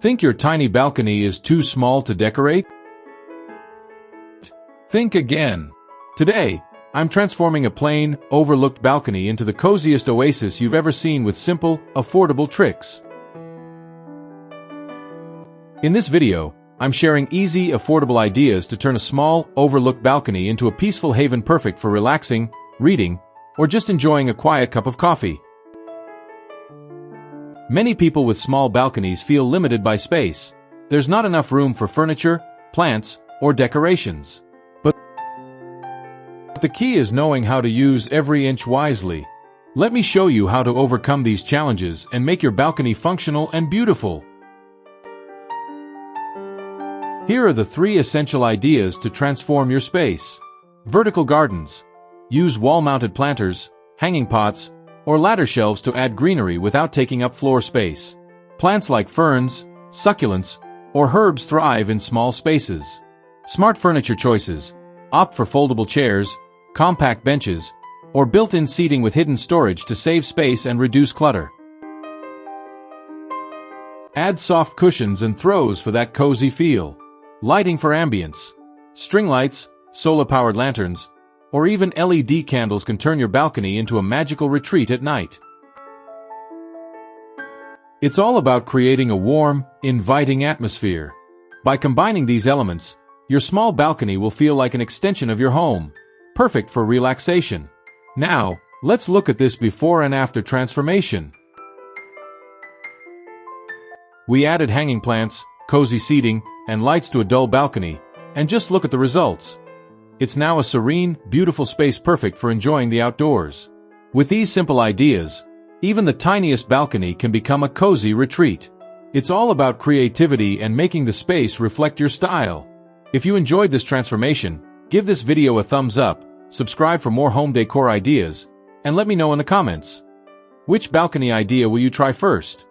Think your tiny balcony is too small to decorate? Think again. Today, I'm transforming a plain, overlooked balcony into the coziest oasis you've ever seen with simple, affordable tricks. In this video, I'm sharing easy, affordable ideas to turn a small, overlooked balcony into a peaceful haven perfect for relaxing, reading, or just enjoying a quiet cup of coffee. Many people with small balconies feel limited by space. There's not enough room for furniture, plants, or decorations. But the key is knowing how to use every inch wisely. Let me show you how to overcome these challenges and make your balcony functional and beautiful. Here are the 3 essential ideas to transform your space. Vertical gardens. Use wall-mounted planters, hanging pots, or ladder shelves to add greenery without taking up floor space. Plants like ferns, succulents, or herbs thrive in small spaces. Smart furniture choices. Opt for foldable chairs, compact benches, or built-in seating with hidden storage to save space and reduce clutter. Add soft cushions and throws for that cozy feel. Lighting for ambience. String lights, solar-powered lanterns, or even LED candles can turn your balcony into a magical retreat at night. It's all about creating a warm, inviting atmosphere. By combining these elements, your small balcony will feel like an extension of your home, perfect for relaxation. Now, let's look at this before and after transformation. We added hanging plants, cozy seating, and lights to a dull balcony, and just look at the results. It's now a serene, beautiful space perfect for enjoying the outdoors. With these simple ideas, even the tiniest balcony can become a cozy retreat. It's all about creativity and making the space reflect your style. If you enjoyed this transformation, give this video a thumbs up, subscribe for more home decor ideas, and let me know in the comments. Which balcony idea will you try first?